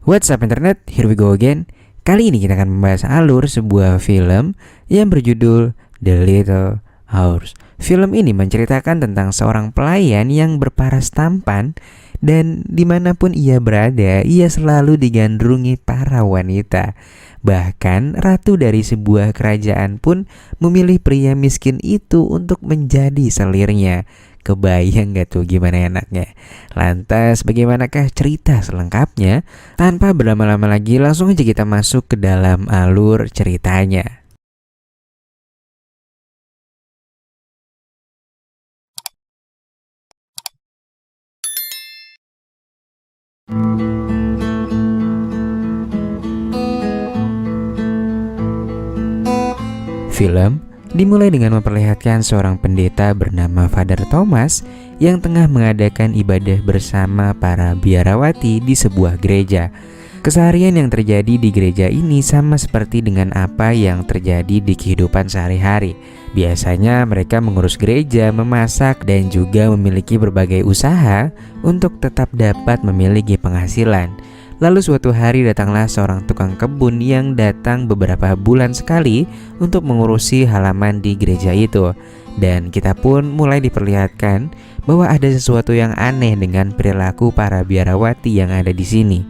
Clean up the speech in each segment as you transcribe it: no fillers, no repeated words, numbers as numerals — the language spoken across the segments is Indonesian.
What's up internet, here we go again. Kali ini kita akan membahas alur sebuah film yang berjudul The Little Hours. Film ini menceritakan tentang seorang pelayan yang berparas tampan dan dimanapun ia berada, ia selalu digandrungi para wanita. Bahkan ratu dari sebuah kerajaan pun memilih pria miskin itu untuk menjadi selirnya. Kebayang gak tuh gimana enaknya? Lantas bagaimanakah cerita selengkapnya? Tanpa berlama-lama lagi, langsung aja kita masuk ke dalam alur ceritanya. Film dimulai dengan memperlihatkan seorang pendeta bernama Father Thomas yang tengah mengadakan ibadah bersama para biarawati di sebuah gereja. Keseharian yang terjadi di gereja ini sama seperti dengan apa yang terjadi di kehidupan sehari-hari. Biasanya mereka mengurus gereja, memasak, dan juga memiliki berbagai usaha untuk tetap dapat memiliki penghasilan. Lalu suatu hari datanglah seorang tukang kebun yang datang beberapa bulan sekali untuk mengurusi halaman di gereja itu. Dan kita pun mulai diperlihatkan bahwa ada sesuatu yang aneh dengan perilaku para biarawati yang ada di sini,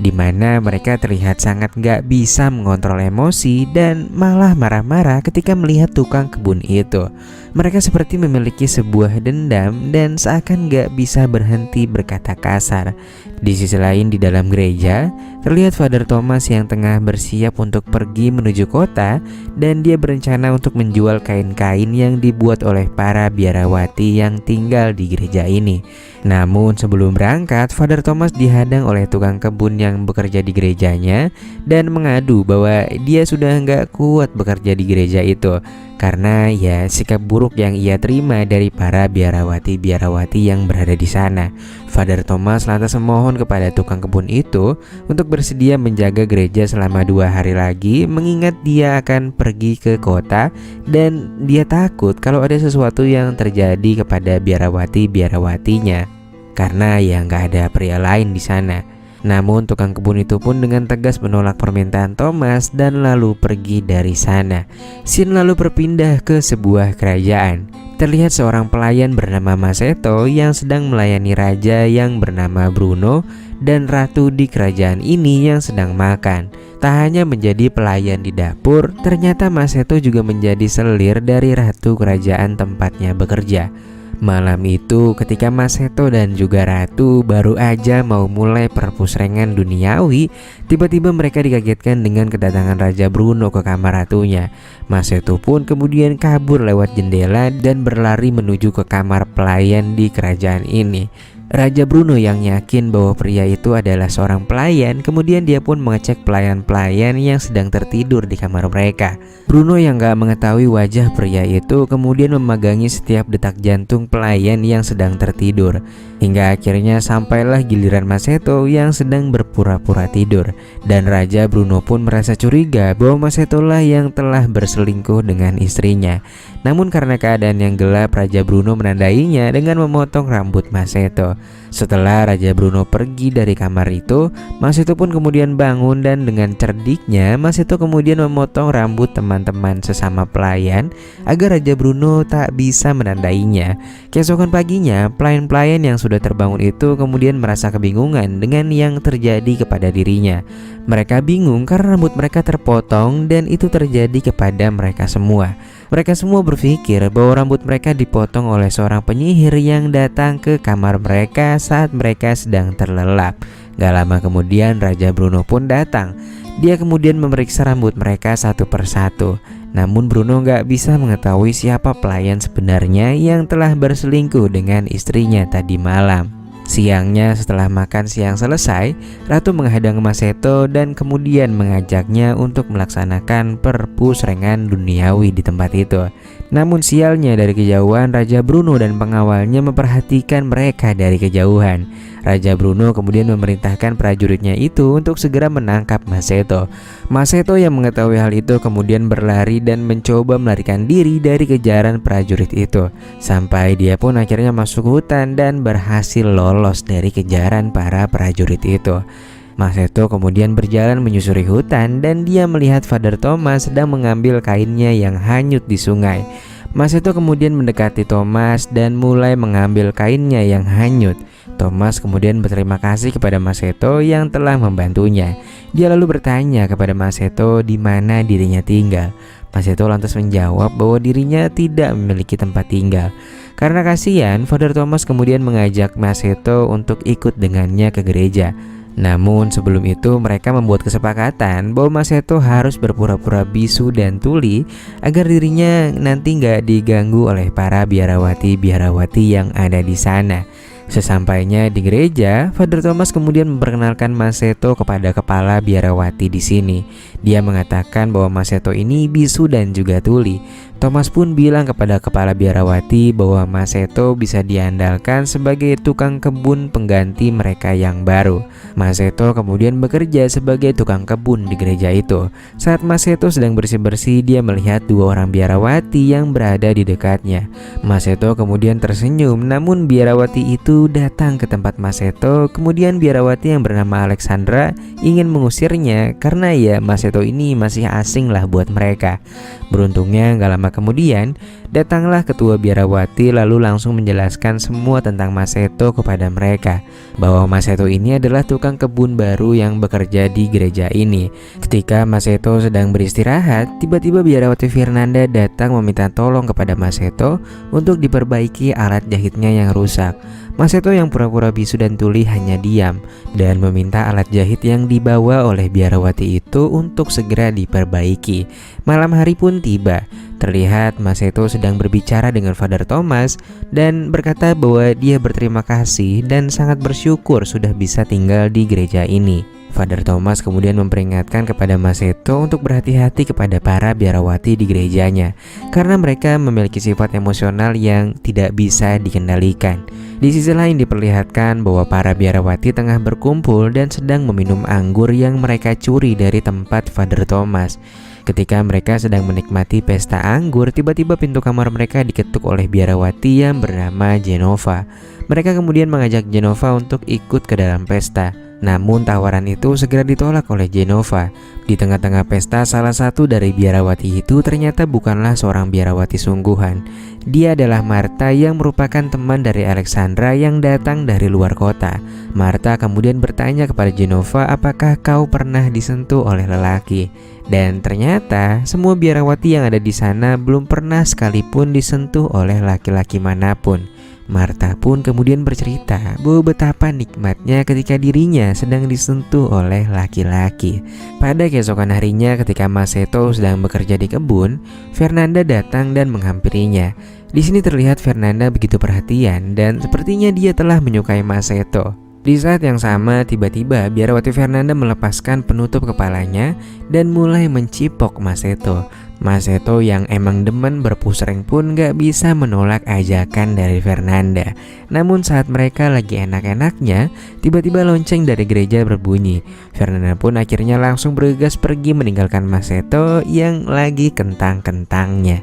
di mana mereka terlihat sangat gak bisa mengontrol emosi dan malah marah-marah ketika melihat tukang kebun itu. Mereka seperti memiliki sebuah dendam dan seakan gak bisa berhenti berkata kasar. Di sisi lain di dalam gereja, terlihat Father Thomas yang tengah bersiap untuk pergi menuju kota dan dia berencana untuk menjual kain-kain yang dibuat oleh para biarawati yang tinggal di gereja ini. Namun sebelum berangkat, Father Thomas dihadang oleh tukang kebun yang bekerja di gerejanya dan mengadu bahwa dia sudah nggak kuat bekerja di gereja itu karena ya sikap buruk yang ia terima dari para biarawati-biarawati yang berada di sana. Father Thomas lantas memohon kepada tukang kebun itu untuk bersedia menjaga gereja selama 2 hari lagi, mengingat dia akan pergi ke kota dan dia takut kalau ada sesuatu yang terjadi kepada biarawati-biarawatinya karena ya nggak ada pria lain di sana. Namun tukang kebun itu pun dengan tegas menolak permintaan Thomas dan lalu pergi dari sana. Scene lalu berpindah ke sebuah kerajaan. Terlihat seorang pelayan bernama Masetto yang sedang melayani raja yang bernama Bruno dan ratu di kerajaan ini yang sedang makan. Tak hanya menjadi pelayan di dapur, ternyata Masetto juga menjadi selir dari ratu kerajaan tempatnya bekerja. Malam itu ketika Masetto dan juga ratu baru aja mau mulai perpusrengan duniawi, tiba-tiba mereka dikagetkan dengan kedatangan Raja Bruno ke kamar ratunya. Masetto pun kemudian kabur lewat jendela dan berlari menuju ke kamar pelayan di kerajaan ini. Raja Bruno yang yakin bahwa pria itu adalah seorang pelayan, kemudian dia pun mengecek pelayan-pelayan yang sedang tertidur di kamar mereka. Bruno yang gak mengetahui wajah pria itu kemudian memegangi setiap detak jantung pelayan yang sedang tertidur. Hingga akhirnya sampailah giliran Masetto yang sedang berpura-pura tidur. Dan Raja Bruno pun merasa curiga bahwa Masetto lah yang telah berselingkuh dengan istrinya. Namun karena keadaan yang gelap, Raja Bruno menandainya dengan memotong rambut Masetto. Setelah Raja Bruno pergi dari kamar itu, Masetto pun kemudian bangun dan dengan cerdiknya Masetto kemudian memotong rambut teman-teman sesama pelayan agar Raja Bruno tak bisa menandainya. Keesokan paginya, pelayan-pelayan yang sudah terbangun itu kemudian merasa kebingungan dengan yang terjadi kepada dirinya. Mereka bingung karena rambut mereka terpotong dan itu terjadi kepada mereka semua. Mereka semua berpikir bahwa rambut mereka dipotong oleh seorang penyihir yang datang ke kamar mereka saat mereka sedang terlelap. Gak lama kemudian Raja Bruno pun datang. Dia kemudian memeriksa rambut mereka satu persatu. Namun Bruno gak bisa mengetahui siapa pelayan sebenarnya yang telah berselingkuh dengan istrinya tadi malam. Siangnya setelah makan siang selesai, Ratu menghadang Masetto dan kemudian mengajaknya untuk melaksanakan perpusrengan duniawi di tempat itu. Namun sialnya dari kejauhan Raja Bruno dan pengawalnya memperhatikan mereka dari kejauhan. Raja Bruno kemudian memerintahkan prajuritnya itu untuk segera menangkap Masetto. Masetto yang mengetahui hal itu kemudian berlari dan mencoba melarikan diri dari kejaran prajurit itu. Sampai dia pun akhirnya masuk hutan dan berhasil lolos dari kejaran para prajurit itu. Mas Seto kemudian berjalan menyusuri hutan dan dia melihat Father Thomas sedang mengambil kainnya yang hanyut di sungai. Mas Seto kemudian mendekati Thomas dan mulai mengambil kainnya yang hanyut. Thomas kemudian berterima kasih kepada Mas Seto yang telah membantunya. Dia lalu bertanya kepada Mas Seto di mana dirinya tinggal. Mas Seto lantas menjawab bahwa dirinya tidak memiliki tempat tinggal. Karena kasihan, Father Thomas kemudian mengajak Mas Seto untuk ikut dengannya ke gereja. Namun sebelum itu mereka membuat kesepakatan bahwa Mas Seto harus berpura-pura bisu dan tuli agar dirinya nanti nggak diganggu oleh para biarawati-biarawati yang ada di sana. Sesampainya di gereja, Father Thomas kemudian memperkenalkan Mas Seto kepada kepala biarawati di sini. Dia mengatakan bahwa Mas Seto ini bisu dan juga tuli. Thomas pun bilang kepada kepala biarawati bahwa Mas Seto bisa diandalkan sebagai tukang kebun pengganti mereka yang baru. Mas Seto kemudian bekerja sebagai tukang kebun di gereja itu. Saat Mas Seto sedang bersih-bersih, dia melihat dua orang biarawati yang berada di dekatnya. Mas Seto kemudian tersenyum, namun biarawati itu datang ke tempat Mas Seto. Kemudian biarawati yang bernama Alexandra ingin mengusirnya karena ya Mas Seto ini masih asing lah buat mereka. Beruntungnya gak lama kemudian datanglah ketua biarawati lalu langsung menjelaskan semua tentang Mas Seto kepada mereka, bahwa Mas Seto ini adalah tukang kebun baru yang bekerja di gereja ini. Ketika Mas Seto sedang beristirahat, tiba-tiba biarawati Fernanda datang meminta tolong kepada Mas Seto untuk diperbaiki alat jahitnya yang rusak. Mas Seto yang pura-pura bisu dan tuli hanya diam dan meminta alat jahit yang dibawa oleh biarawati itu untuk segera diperbaiki. Malam hari pun tiba. Terlihat Mas Seto sedang berbicara dengan Father Thomas dan berkata bahwa dia berterima kasih dan sangat bersyukur sudah bisa tinggal di gereja ini. Father Thomas kemudian memperingatkan kepada Mas Seto untuk berhati-hati kepada para biarawati di gerejanya karena mereka memiliki sifat emosional yang tidak bisa dikendalikan. Di sisi lain diperlihatkan bahwa para biarawati tengah berkumpul dan sedang meminum anggur yang mereka curi dari tempat Father Thomas. Ketika mereka sedang menikmati pesta anggur, tiba-tiba pintu kamar mereka diketuk oleh biarawati yang bernama Genova. Mereka kemudian mengajak Genova untuk ikut ke dalam pesta. Namun tawaran itu segera ditolak oleh Genova. Di tengah-tengah pesta, salah satu dari biarawati itu ternyata bukanlah seorang biarawati sungguhan. Dia adalah Martha yang merupakan teman dari Alexandra yang datang dari luar kota. Martha kemudian bertanya kepada Genova, apakah kau pernah disentuh oleh lelaki? Dan ternyata semua biarawati yang ada di sana belum pernah sekalipun disentuh oleh laki-laki manapun. Martha pun kemudian bercerita bahwa betapa nikmatnya ketika dirinya sedang disentuh oleh laki-laki. Pada keesokan harinya ketika Mas Seto sedang bekerja di kebun, Fernanda datang dan menghampirinya. Di sini terlihat Fernanda begitu perhatian dan sepertinya dia telah menyukai Mas Seto. Di saat yang sama, tiba-tiba biarawati Fernanda melepaskan penutup kepalanya dan mulai mencipok Mas Seto. Mas Seto yang emang demen berpusreng pun gak bisa menolak ajakan dari Fernanda. Namun saat mereka lagi enak-enaknya, tiba-tiba lonceng dari gereja berbunyi. Fernanda pun akhirnya langsung bergegas pergi meninggalkan Mas Seto yang lagi kentang-kentangnya.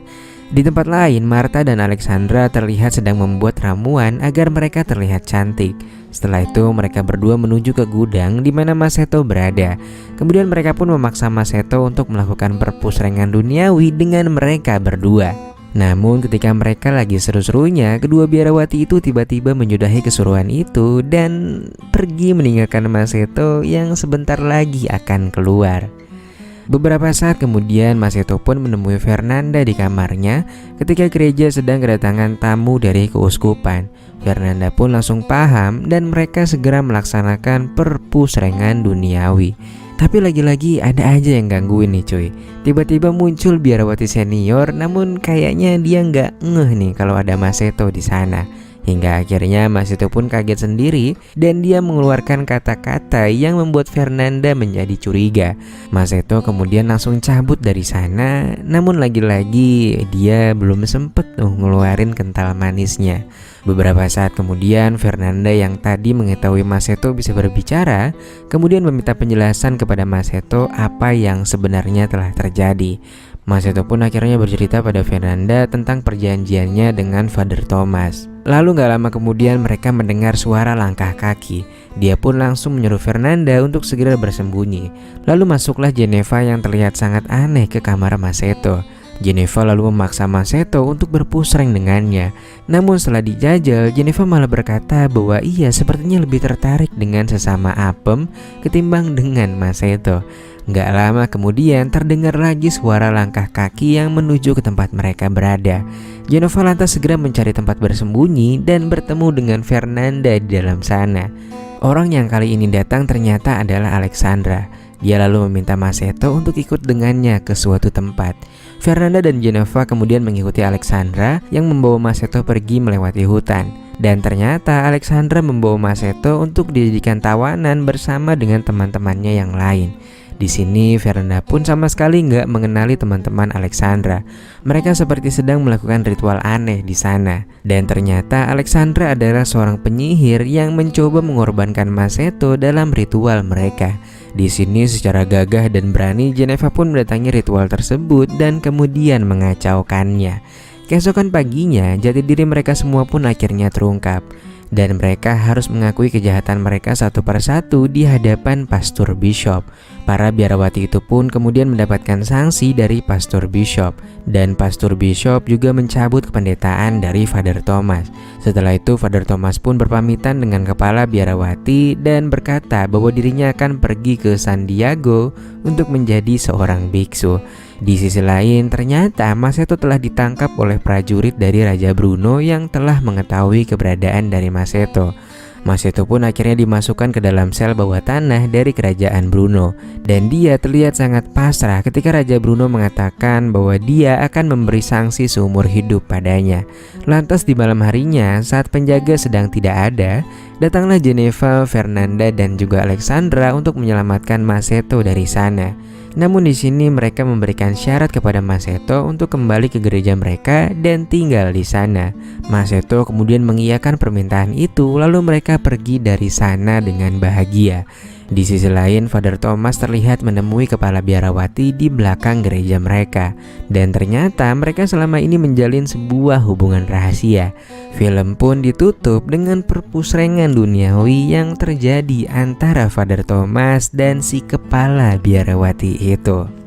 Di tempat lain, Martha dan Alexandra terlihat sedang membuat ramuan agar mereka terlihat cantik. Setelah itu mereka berdua menuju ke gudang di mana Mas Seto berada. Kemudian mereka pun memaksa Mas Seto untuk melakukan perpusrengan duniawi dengan mereka berdua. Namun ketika mereka lagi seru-serunya, kedua biarawati itu tiba-tiba menyudahi keseruan itu dan pergi meninggalkan Mas Seto yang sebentar lagi akan keluar. Beberapa saat kemudian Mas Seto pun menemui Fernanda di kamarnya ketika gereja sedang kedatangan tamu dari keuskupan. Fernanda pun langsung paham dan mereka segera melaksanakan perpusrengan duniawi. Tapi lagi-lagi ada aja yang gangguin nih cuy. Tiba-tiba muncul biarawati senior, namun kayaknya dia nggak ngeh nih kalau ada Mas Seto di sana. Hingga akhirnya Mas Seto pun kaget sendiri dan dia mengeluarkan kata-kata yang membuat Fernanda menjadi curiga. Mas Seto kemudian langsung cabut dari sana, namun lagi-lagi dia belum sempet ngeluarin kental manisnya. Beberapa saat kemudian Fernanda yang tadi mengetahui Mas Seto bisa berbicara, kemudian meminta penjelasan kepada Mas Seto apa yang sebenarnya telah terjadi. Mas Seto pun akhirnya bercerita pada Fernanda tentang perjanjiannya dengan Father Thomas. Lalu gak lama kemudian mereka mendengar suara langkah kaki. Dia pun langsung menyuruh Fernanda untuk segera bersembunyi. Lalu masuklah Geneva yang terlihat sangat aneh ke kamar Masetto. Geneva lalu memaksa Masetto untuk berpusreng dengannya. Namun setelah dijajal, Geneva malah berkata bahwa ia sepertinya lebih tertarik dengan sesama apem ketimbang dengan Masetto. Gak lama kemudian terdengar lagi suara langkah kaki yang menuju ke tempat mereka berada. Geneva lantas segera mencari tempat bersembunyi dan bertemu dengan Fernanda di dalam sana. Orang yang kali ini datang ternyata adalah Alexandra. Dia lalu meminta Masetto untuk ikut dengannya ke suatu tempat. Fernanda dan Geneva kemudian mengikuti Alexandra yang membawa Masetto pergi melewati hutan. Dan ternyata Alexandra membawa Masetto untuk dijadikan tawanan bersama dengan teman-temannya yang lain. Di sini Fernanda pun sama sekali nggak mengenali teman-teman Alexandra. Mereka seperti sedang melakukan ritual aneh di sana. Dan ternyata Alexandra adalah seorang penyihir yang mencoba mengorbankan Masetto dalam ritual mereka. Di sini secara gagah dan berani Geneva pun mendatangi ritual tersebut dan kemudian mengacaukannya. Keesokan paginya jati diri mereka semua pun akhirnya terungkap. Dan mereka harus mengakui kejahatan mereka satu persatu di hadapan Pastor Bishop. Para biarawati itu pun kemudian mendapatkan sanksi dari Pastor Bishop. Dan Pastor Bishop juga mencabut kependetaan dari Father Thomas. Setelah itu Father Thomas pun berpamitan dengan kepala biarawati dan berkata bahwa dirinya akan pergi ke San Diego untuk menjadi seorang biksu. Di sisi lain, ternyata Masetto telah ditangkap oleh prajurit dari Raja Bruno yang telah mengetahui keberadaan dari Masetto. Masetto pun akhirnya dimasukkan ke dalam sel bawah tanah dari kerajaan Bruno. Dan dia terlihat sangat pasrah ketika Raja Bruno mengatakan bahwa dia akan memberi sanksi seumur hidup padanya. Lantas di malam harinya, saat penjaga sedang tidak ada, datanglah Geneva, Fernanda, dan juga Alexandra untuk menyelamatkan Masetto dari sana. Namun di sini mereka memberikan syarat kepada Masetto untuk kembali ke gereja mereka dan tinggal di sana. Masetto kemudian mengiyakan permintaan itu, lalu mereka pergi dari sana dengan bahagia. Di sisi lain, Father Thomas terlihat menemui kepala biarawati di belakang gereja mereka. Dan ternyata mereka selama ini menjalin sebuah hubungan rahasia. Film pun ditutup dengan perpusrengan duniawi yang terjadi antara Father Thomas dan si kepala biarawati itu.